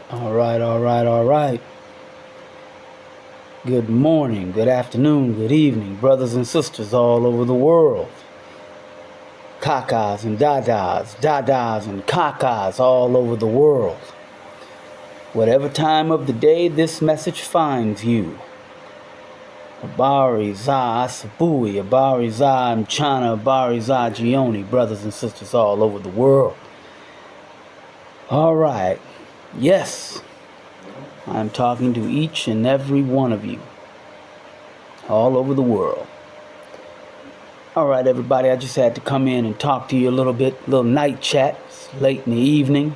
All right, all right, all right. Good morning, good afternoon, good evening, brothers and sisters all over the world. Kakas and dadas and kakas all over the world. Whatever time of the day this message finds you. Abari Za Asabui, Abari Za Mchana, Abari Za Gioni, brothers and sisters all over the world. All right, yes, I'm talking to each and every one of you all over the world. All right, everybody, I just had to come in and talk to you a little bit, little night chat. It's late in the evening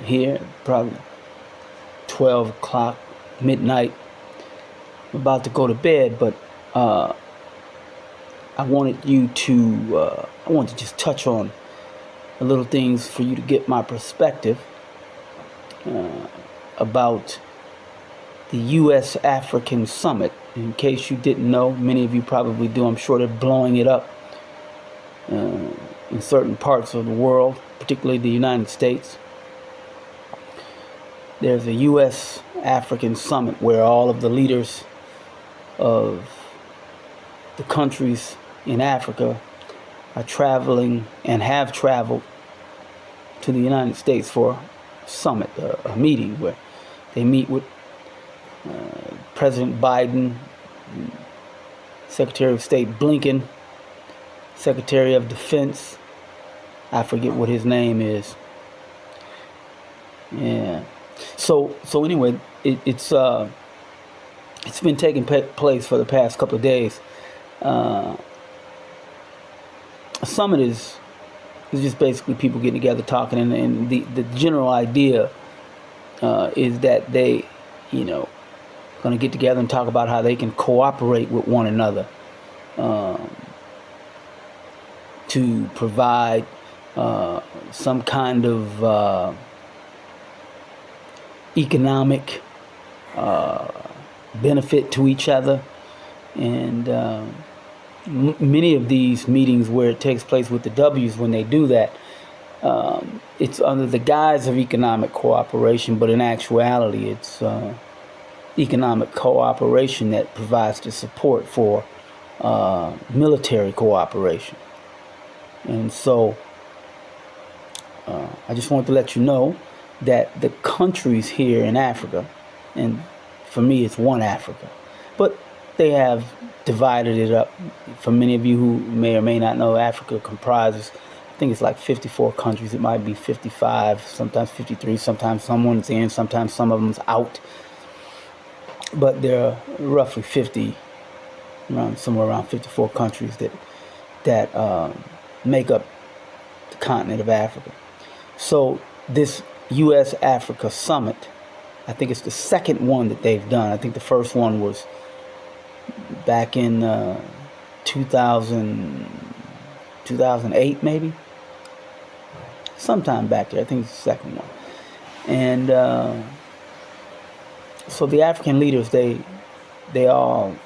here, probably 12 o'clock, midnight. I'm about to go to bed, but I wanted to just touch on a little things for you to get my perspective about the U.S. African Summit. In case you didn't know, many of you probably do. I'm sure they're blowing it up in certain parts of the world, particularly the United States. There's a U.S. African Summit where all of the leaders of the countries in Africa are traveling and have traveled to the United States for a summit, a meeting where they meet with President Biden, Secretary of State Blinken, Secretary of Defense, I forget what his name is. Yeah. So anyway, it's been taking place for the past couple of days. A summit is just basically people getting together talking, and the general idea is that they, going to get together and talk about how they can cooperate with one another to provide some kind of economic benefit to each other. And many of these meetings where it takes place with the W's, when they do that, it's under the guise of economic cooperation, but in actuality it's economic cooperation that provides the support for military cooperation. And so I just want to let you know that the countries here in Africa, and for me it's one Africa, but they have divided it up. For many of you who may or may not know, Africa comprises, I think it's like 54 countries. It might be 55, sometimes 53, sometimes someone's in, sometimes some of them's out. But there are roughly 50, somewhere around 54 countries that make up the continent of Africa. So this U.S. Africa Summit, I think it's the second one that they've done. I think the first one was back in 2008, maybe, sometime back there. I think it's the second one. And so the African leaders, they all,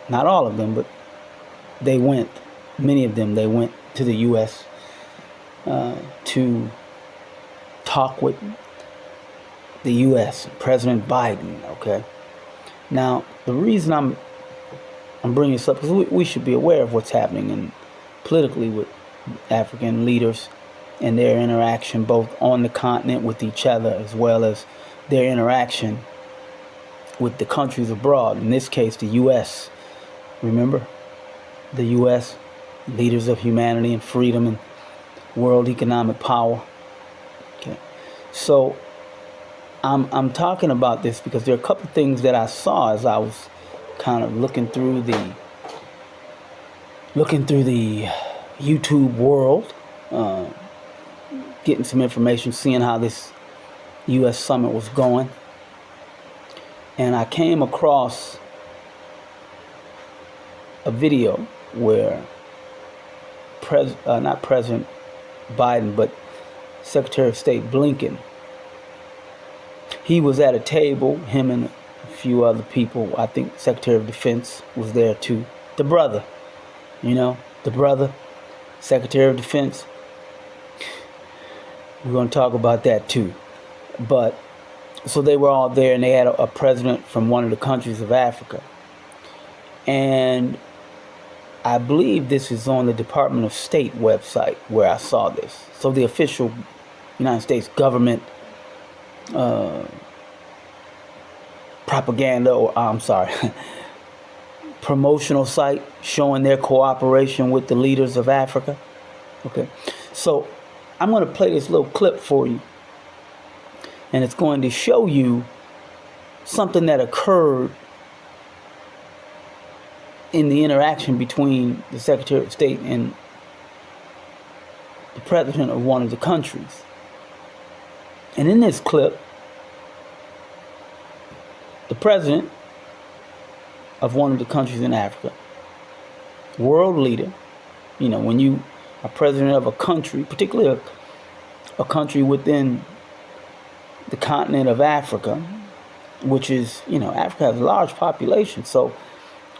not all of them, but many of them, they went to the U.S. To talk with the U.S. President Biden. Okay. Now, the reason I'm bringing this up is we should be aware of what's happening politically with African leaders and their interaction both on the continent with each other, as well as their interaction with the countries abroad. In this case, the U.S. Remember, the U.S. leaders of humanity and freedom and world economic power. Okay, so I'm talking about this because there are a couple of things that I saw as I was kind of looking through the YouTube world, getting some information, seeing how this U.S. summit was going. And I came across a video where not President Biden, but Secretary of State Blinken, he was at a table, him and a few other people. I think Secretary of Defense was there too. The brother, Secretary of Defense. We're going to talk about that too. But So they were all there, and they had a president from one of the countries of Africa. And I believe this is on the Department of State website where I saw this. So the official United States government propaganda, or I'm sorry, promotional site showing their cooperation with the leaders of Africa. Okay, so I'm going to play this little clip for you, and it's going to show you something that occurred in the interaction between the Secretary of State and the president of one of the countries. And in this clip, the president of one of the countries in Africa, world leader, when you are president of a country, particularly a country within the continent of Africa, which is, Africa has a large population, so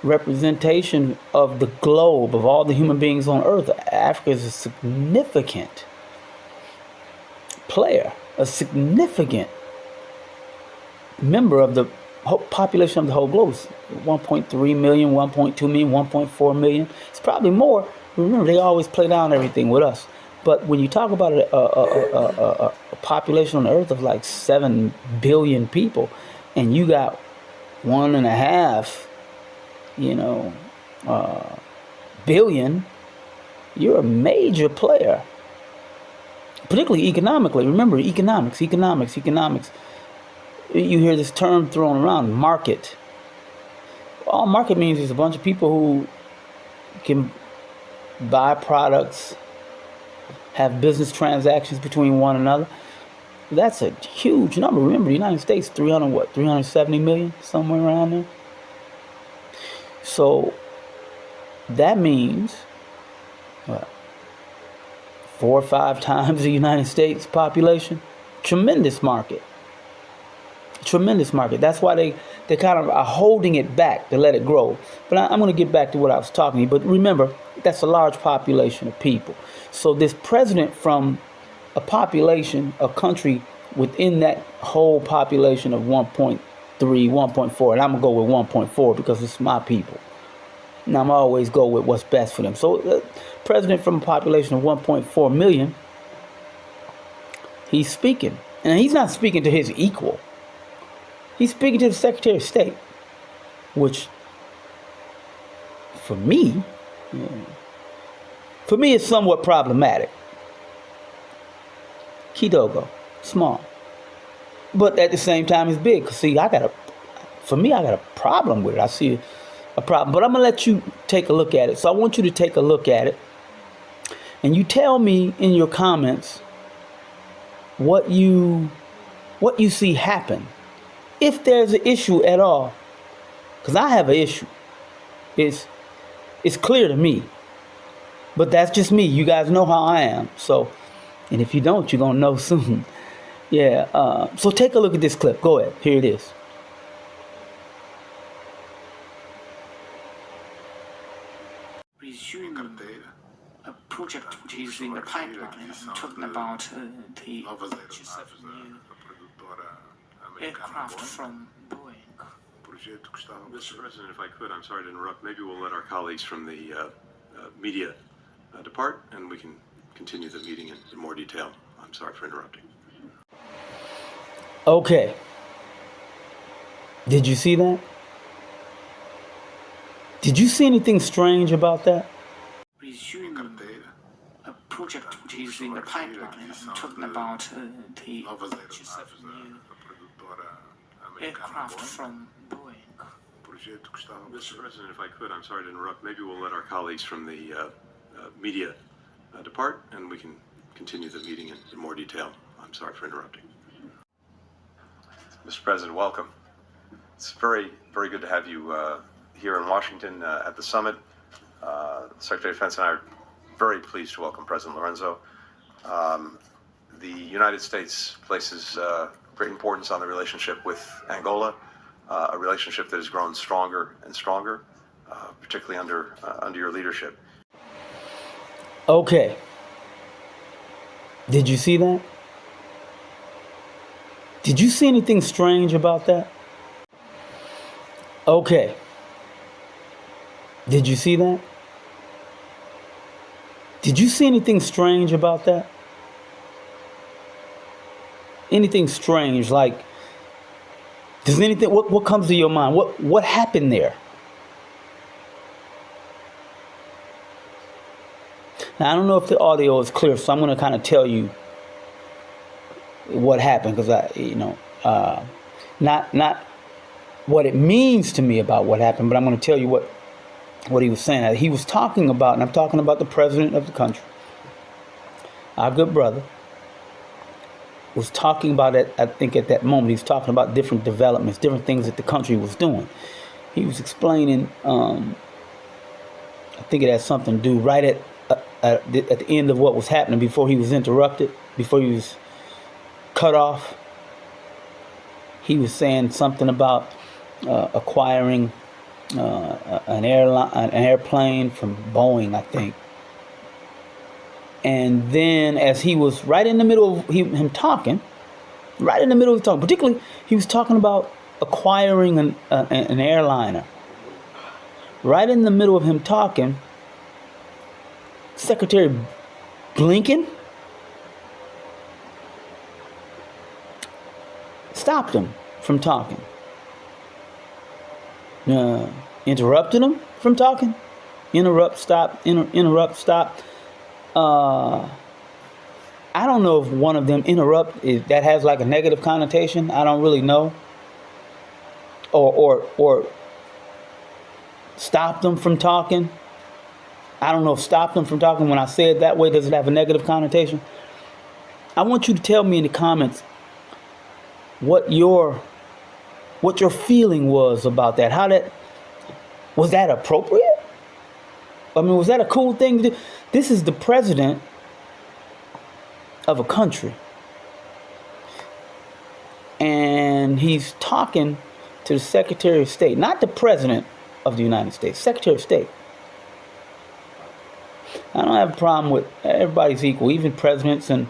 representation of the globe, of all the human beings on earth, Africa is a significant player, a significant member of the whole population of the whole globe. 1.3 million, 1.2 million, 1.4 million. It's probably more. Remember, they always play down everything with us. But when you talk about a population on the earth of like 7 billion people, and you got 1.5 billion, you're a major player, particularly economically. Remember, economics. You hear this term thrown around, market. All market means is a bunch of people who can buy products, have business transactions between one another. That's a huge number. Remember, the United States, 370 million, somewhere around there. So that means 4 or 5 times the United States population. Tremendous market. That's why they kind of are holding it back to let it grow. But I'm going to get back to what I was talking about. But remember, that's a large population of people. So this president from a population, a country within that whole population of 1.3, 1.4, and I'm going to go with 1.4 because it's my people. And I'm always go with what's best for them. So the president from a population of 1.4 million, he's speaking. And he's not speaking to his equal. He's speaking to the Secretary of State, which for me is somewhat problematic. Kidogo, small. But at the same time, it's big. See, I got a problem with it. I see a problem. But I'm going to let you take a look at it. So I want you to take a look at it. And you tell me in your comments what you see happen. If there's an issue at all. Because I have an issue. It's clear to me. But that's just me. You guys know how I am. So, and if you don't, you're going to know soon. Yeah. So take a look at this clip. Go ahead. Here it is. Resuming a project which is in the pipeline. I'm talking about the purchase of new aircraft from Boeing. Mr. President, if I could, I'm sorry to interrupt. Maybe we'll let our colleagues from the media depart, and we can continue the meeting in more detail. I'm sorry for interrupting. Okay. Did you see that? Did you see anything strange about that? Resuming a project which is in the pipeline. I'm talking about the purchase of new aircraft from Boeing. Mr. President, if I could, I'm sorry to interrupt. Maybe we'll let our colleagues from the media depart, and we can continue the meeting in more detail. I'm sorry for interrupting. Mr. President, welcome. It's very, very good to have you here in Washington at the summit. Secretary of Defense and I are very pleased to welcome President Lorenzo. The United States places great importance on the relationship with Angola, a relationship that has grown stronger and stronger, particularly under your leadership. Okay. Did you see that? Did you see anything strange about that? Okay. Did you see that? Did you see anything strange about that? Anything strange? Like, does anything, what comes to your mind? What happened there? Now, I don't know if the audio is clear, so I'm going to kind of tell you what happened, because not what it means to me about what happened, but I'm going to tell you what he was saying. He was talking about, and I'm talking about the president of the country, our good brother, was talking about it. I think at that moment he was talking about different developments, different things that the country was doing. He was explaining, I think it had something to do right at the end of what was happening, before he was interrupted, before he was cut off. He was saying something about acquiring an airplane from Boeing, I think. And then, as he was right in the middle of him talking, particularly, he was talking about acquiring an airliner. Right in the middle of him talking, Secretary Blinken stopped him from talking. Interrupted him from talking. Interrupt, stop. I don't know if one of them that has like a negative connotation. I don't really know. Or stop them from talking. I don't know if stop them from talking, when I say it that way, does it have a negative connotation? I want you to tell me in the comments what your feeling was about that. Was that appropriate? I mean, was that a cool thing to do? This is the president of a country, and he's talking to the Secretary of State, not the President of the United States, Secretary of State. I don't have a problem with, everybody's equal, even presidents and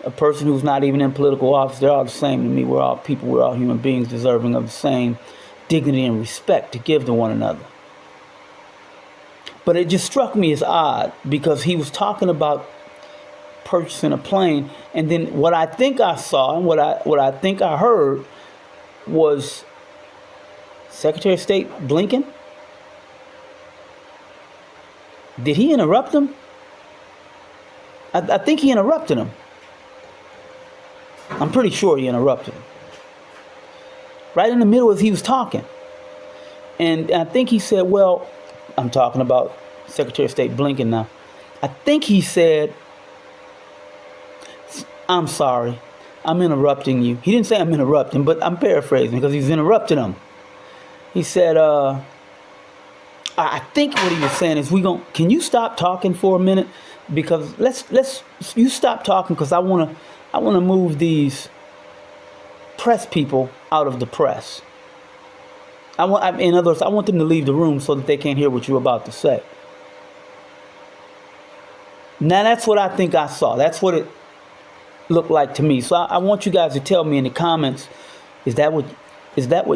a person who's not even in political office. They're all the same to me. We're all people, we're all human beings deserving of the same dignity and respect to give to one another. But it just struck me as odd, because he was talking about purchasing a plane, and then what I think I saw and what I think I heard was Secretary of State Blinken. Did he interrupt him? I think he interrupted him. I'm pretty sure he interrupted him. Right in the middle as he was talking. And I think he said, well, I'm talking about Secretary of State Blinken now. I think he said, I'm sorry, I'm interrupting you. He didn't say I'm interrupting, but I'm paraphrasing because he's interrupting him. He said, I think what he was saying is, can you stop talking for a minute? Because you stop talking, because I want to move these press people out of the press. In other words, I want them to leave the room so that they can't hear what you're about to say. Now, that's what I think I saw. That's what it looked like to me. So I want you guys to tell me in the comments, is that what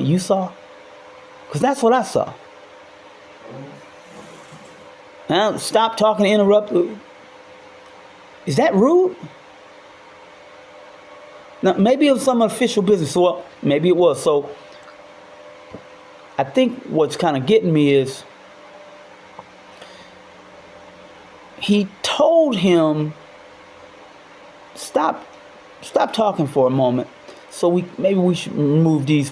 you saw? Because that's what I saw. Now, stop talking, interrupt. Is that rude? Now, maybe it was some official business. Well, maybe it was. So I think what's kind of getting me is, he told him, stop talking for a moment, so maybe we should move these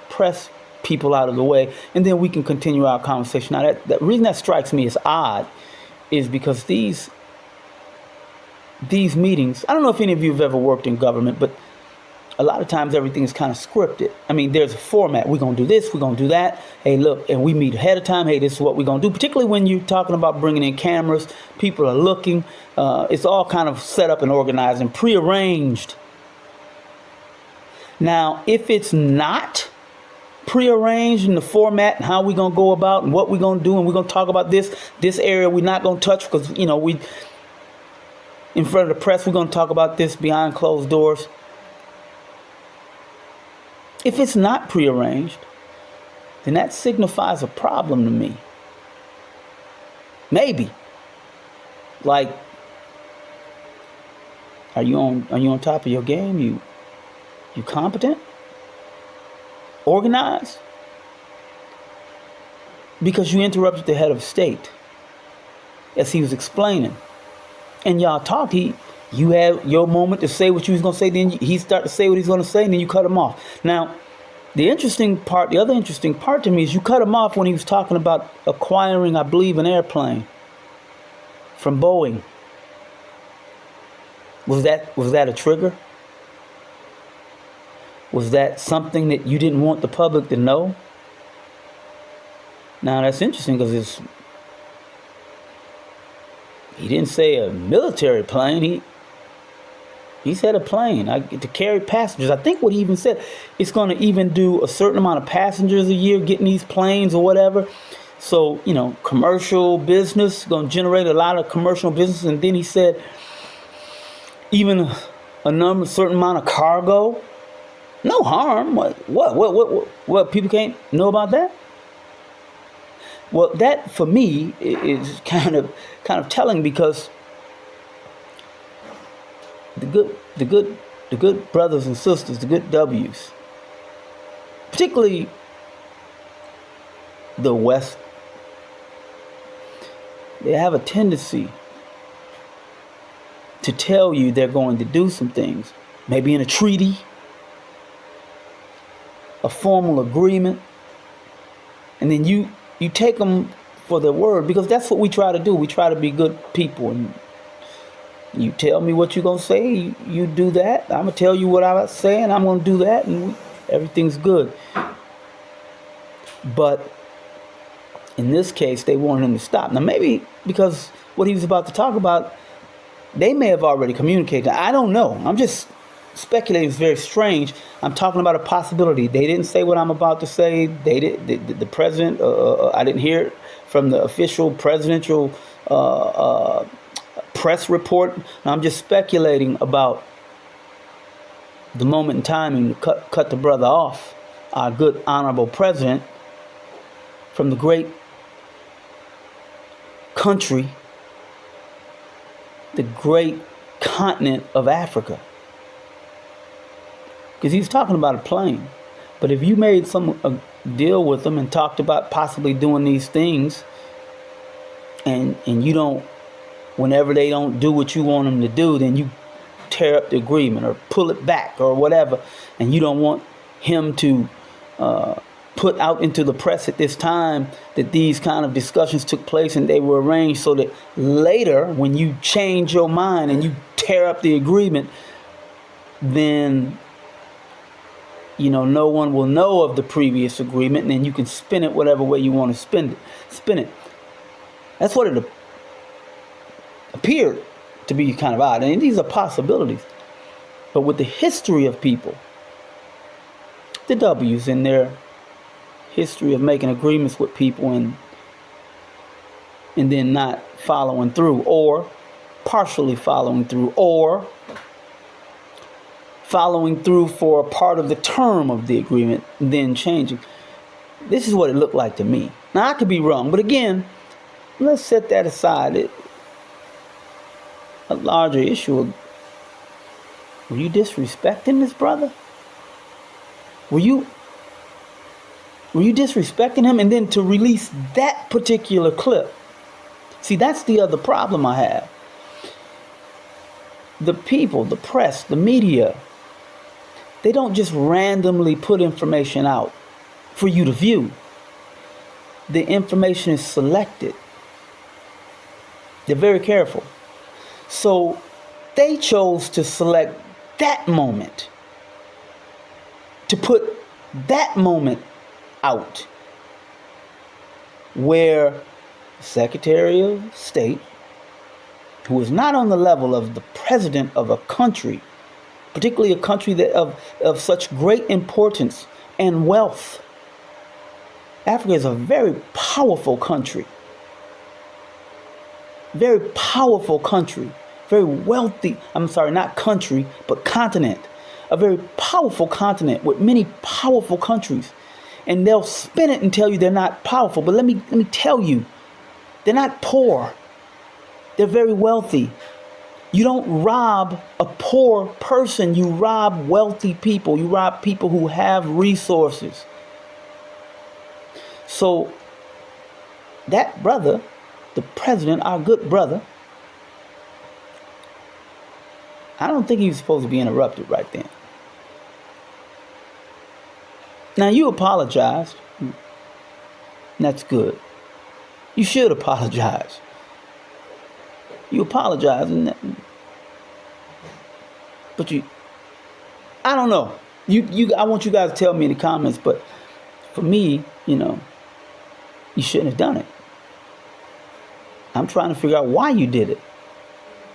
press people out of the way, and then we can continue our conversation. Now, the reason that strikes me as odd is because these meetings, I don't know if any of you have ever worked in government, but a lot of times everything is kind of scripted. I mean, there's a format. We're going to do this, we're going to do that. Hey, look, and we meet ahead of time. Hey, this is what we're going to do. Particularly when you're talking about bringing in cameras, people are looking. It's all kind of set up and organized and prearranged. Now, if it's not prearranged in the format and how we're going to go about and what we're going to do, and we're going to talk about this area we're not going to touch, because, we in front of the press, we're going to talk about this behind closed doors. If it's not prearranged, then that signifies a problem to me. Maybe. Like, are you on top of your game? You competent? Organized? Because you interrupted the head of state as he was explaining. And y'all talked, you had your moment to say what you was going to say, then he started to say what he's going to say, and then you cut him off. Now, the other interesting part to me is you cut him off when he was talking about acquiring, I believe, an airplane from Boeing. Was that a trigger? Was that something that you didn't want the public to know? Now, that's interesting because he didn't say a military plane. He said a plane to carry passengers. I think what he even said, it's going to even do a certain amount of passengers a year getting these planes or whatever. So, commercial business, going to generate a lot of commercial business. And then he said even a certain amount of cargo. No harm. What? People can't know about that? Well, that for me is kind of telling, because the good brothers and sisters, the good W's, particularly the West, they have a tendency to tell you they're going to do some things, maybe in a treaty, a formal agreement, and then you take them for their word, because that's what we try to do. We try to be good people, and you tell me what you're going to say, you do that. I'm going to tell you what I say, and I'm going to do that, and everything's good. But in this case, they wanted him to stop. Now, maybe because what he was about to talk about, they may have already communicated. I don't know. I'm just speculating. It's very strange. I'm talking about a possibility. They didn't say what I'm about to say. They did. The president, I didn't hear it from the official presidential press report. I'm just speculating about the moment in timing to cut the brother off, our good honorable president, from the great country, the great continent of Africa. Because he's talking about a plane. But if you made a deal with them and talked about possibly doing these things, and you don't, whenever they don't do what you want them to do, then you tear up the agreement or pull it back or whatever, and you don't want him to put out into the press at this time that these kind of discussions took place and they were arranged, so that later when you change your mind and you tear up the agreement, then no one will know of the previous agreement, and then you can spin it whatever way you want to spin it. That's what it appeared to be, kind of odd. And these are possibilities. But with the history of people, the W's in their history of making agreements with people and then not following through, or partially following through, or following through for a part of the term of the agreement, then changing. This is what it looked like to me. Now, I could be wrong, but again, let's set that aside. A larger issue of, were you disrespecting this brother? Were you disrespecting him? And then to release that particular clip. See, that's the other problem I have. The people, the press, the media, they don't just randomly put information out for you to view. The information is selected. They're very careful. So they chose to select that moment, to put that moment out, where the Secretary of State, who is not on the level of the president of a country, particularly a country that of such great importance and wealth. Africa is a very powerful country. Very powerful country. Very wealthy. I'm sorry, not country, but continent. a very powerful continent with many powerful countries. And they'll spin it and tell you they're not powerful. But let me tell you, they're not poor. They're very wealthy. You don't rob a poor person. You rob wealthy people. You rob people who have resources. So that brother, the president, our good brother, I don't think he was supposed to be interrupted right then. Now, you apologized. That's good. You should apologize. You apologize. But I don't know. I want you guys to tell me in the comments, but for me, you shouldn't have done it. I'm trying to figure out why you did it.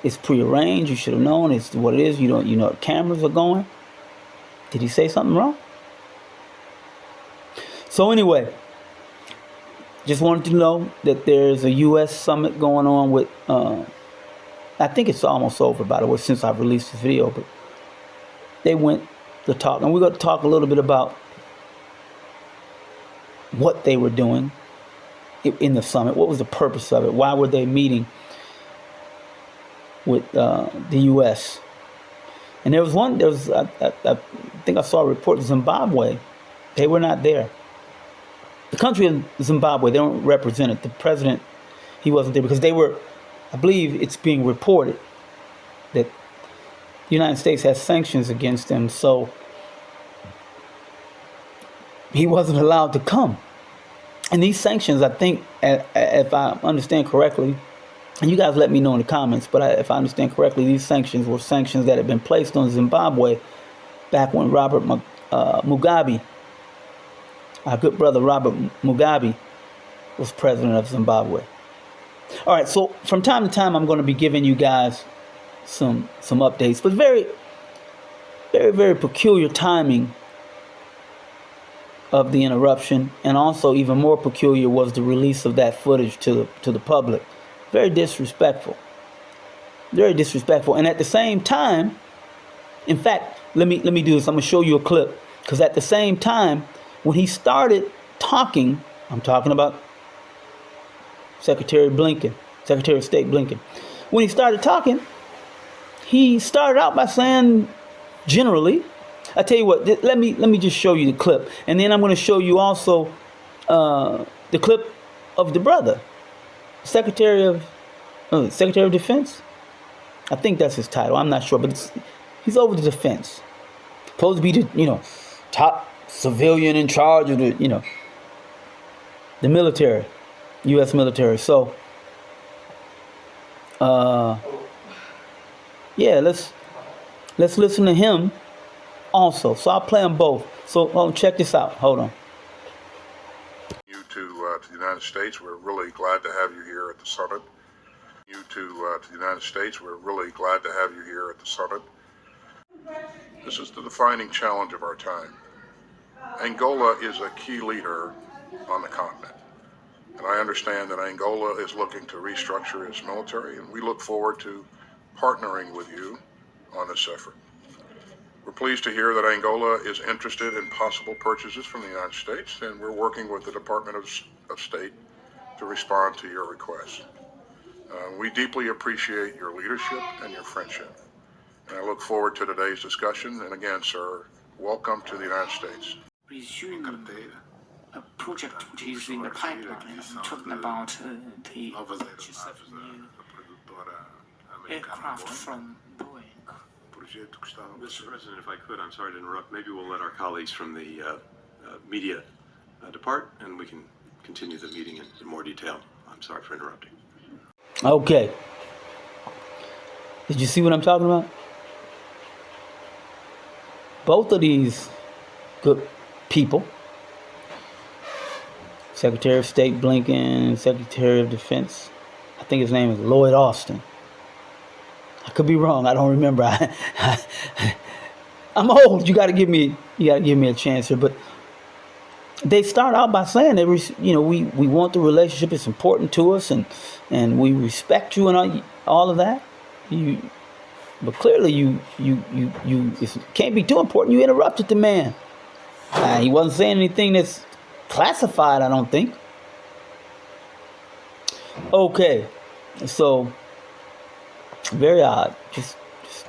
It's prearranged. You should have known. It's what it is. You know cameras are going. Did he say something wrong? So anyway, just wanted to know that there's a U.S. summit going on with, I think it's almost over, by the way, since I've released this video, but they went to talk. And we're going to talk a little bit about what they were doing in the summit. What was the purpose of it? Why were they meeting with the U.S.? And I think I saw a report of Zimbabwe. They were not there. The country of Zimbabwe, they don't represent it. The president, he wasn't there because I believe it's being reported that the United States has sanctions against them. So he wasn't allowed to come. And these sanctions, I think, if I understand correctly, and you guys let me know in the comments, but if I understand correctly, these sanctions were sanctions that had been placed on Zimbabwe back when Robert Mugabe, our good brother Robert Mugabe, was president of Zimbabwe. All right, so from time to time, I'm going to be giving you guys some updates, but very, very, very peculiar timing of the interruption, and also even more peculiar was the release of that footage to the public. Very disrespectful. Very disrespectful. And at the same time, in fact, let me do this. I'm going to show you a clip, because at the same time, when he started talking, I'm talking about Secretary of State Blinken. When he started talking, he started out by saying, generally, I tell you what, let me just show you the clip, and then I'm going to show you also the clip of the brother, Secretary of Defense. I think that's his title. I'm not sure, but he's over the defense, supposed to be the top civilian in charge of the the military, U.S. military. So yeah, let's listen to him also. So I'll play them both. So check this out. Hold on. You to the United States. We're really glad to have you here at the summit. You to the United States. We're really glad to have you here at the summit. This is the defining challenge of our time. Angola is a key leader on the continent. And I understand that Angola is looking to restructure its military, and we look forward to partnering with you on this effort. We're pleased to hear that Angola is interested in possible purchases from the United States, and we're working with the Department of State to respond to your request. We deeply appreciate your leadership and your friendship, and I look forward to today's discussion. And again, sir, welcome to the United States. Resume a project which is in the pipeline. I'm talking about the purchase of new aircraft from Boeing. Mr. President, if I could, I'm sorry to interrupt. Maybe we'll let our colleagues from the media depart, and we can continue the meeting in more detail. I'm sorry for interrupting. Okay. Did you see what I'm talking about? Both of these good people, Secretary of State Blinken, Secretary of Defense, I think his name is Lloyd Austin. I could be wrong. I don't remember. I'm old. You got to give me a chance here. But they start out by saying that we want the relationship. It's important to us, and we respect you and all of that. But clearly it can't be too important. You interrupted the man. He wasn't saying anything that's classified, I don't think. Okay, so very odd. Just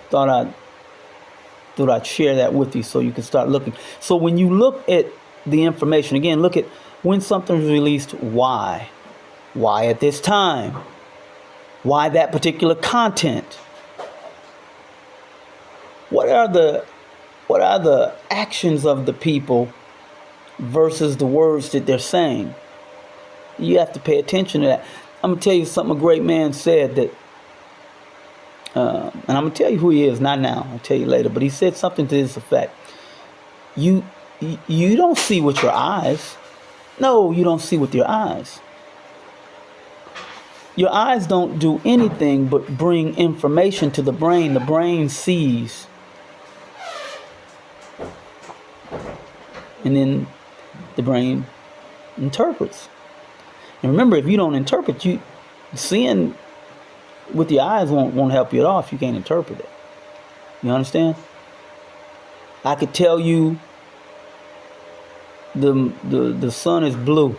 thought I'd share that with you so you can start looking. So when you look at the information, again, look at when something's released, why at this time, why that particular content. What are the actions of the people versus the words that they're saying? You have to pay attention to that. I'm going to tell you something a great man said that, and I'm going to tell you who he is, not now, I'll tell you later, but he said something to this effect. You don't see with your eyes. No, you don't see with your eyes. Your eyes don't do anything but bring information to the brain. The brain sees. And then the brain interprets. And remember, if you don't interpret, seeing with your eyes won't help you at all if you can't interpret it. You understand? I could tell you the sun is blue.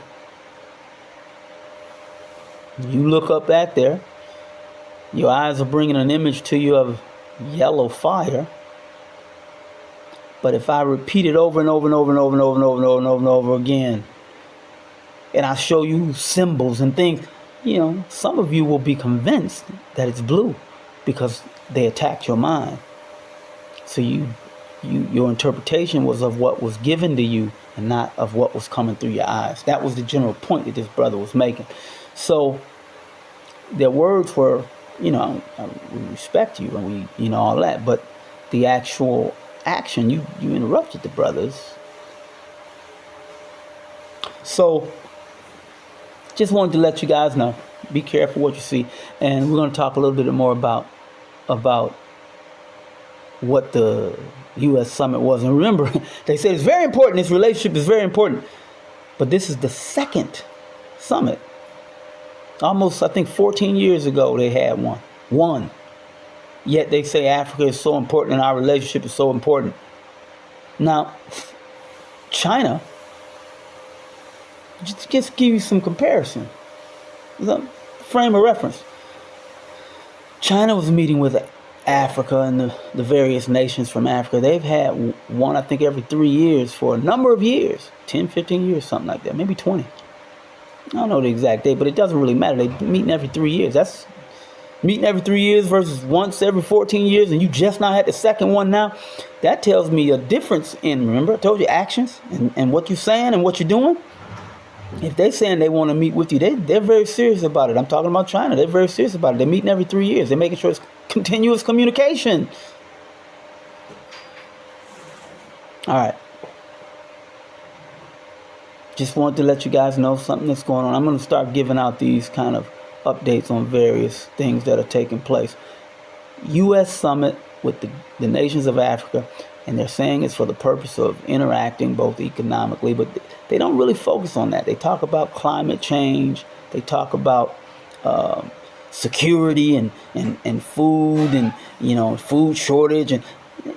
You look up at there. Your eyes are bringing an image to you of yellow fire. But if I repeat it over and over and over and over and over and over and over and over and over again, and I show you symbols and things, some of you will be convinced that it's blue because they attacked your mind. So your interpretation was of what was given to you and not of what was coming through your eyes. That was the general point that this brother was making. So their words were, we respect you and we, all that, but the actual action, you interrupted the brothers. So just wanted to let you guys know, be careful what you see. And we're going to talk a little bit more about what the U.S. summit was. And remember, they said it's very important. This relationship is very important. But this is the second summit. Almost, I think, 14 years ago, they had one. Yet they say Africa is so important and our relationship is so important. Now, China, just give you some comparison, some frame of reference. China was meeting with Africa and the various nations from Africa. They've had one, I think, every 3 years for a number of years, 10, 15 years, something like that, maybe 20. I don't know the exact date, but it doesn't really matter. They meeting every 3 years. That's meeting every 3 years versus once every 14 years, and you just now had the second one now. That tells me a difference in, remember, I told you, actions and what you're saying and what you're doing. If they're saying they want to meet with you, they're very serious about it. I'm talking about China. They're very serious about it. They're meeting every 3 years. They're making sure it's continuous communication. All right. Just wanted to let you guys know something that's going on. I'm going to start giving out these kind of updates on various things that are taking place. U.S. summit with the nations of Africa, and they're saying it's for the purpose of interacting both economically, but they don't really focus on that. They talk about climate change. They talk about security and food and, food shortage. And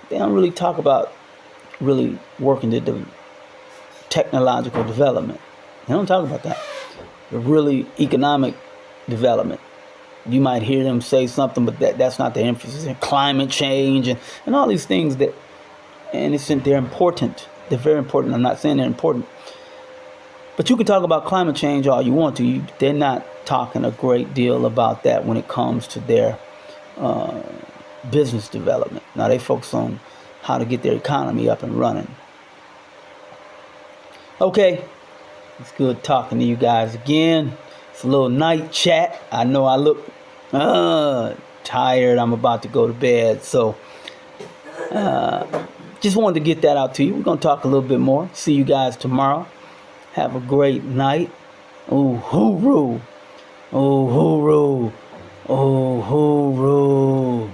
they don't really talk about really working to the technological development. They don't talk about that. The really economic development. You might hear them say something, but that's not the emphasis. And climate change and all these things they're important. They're very important. I'm not saying they're important. But you can talk about climate change all you want to. They're not talking a great deal about that when it comes to their business development. Now they focus on how to get their economy up and running. Okay, it's good talking to you guys again. It's a little night chat. I know I look tired. I'm about to go to bed. So just wanted to get that out to you. We're going to talk a little bit more. See you guys tomorrow. Have a great night. Oh, hooroo. Oh, hooroo. Oh, hooroo.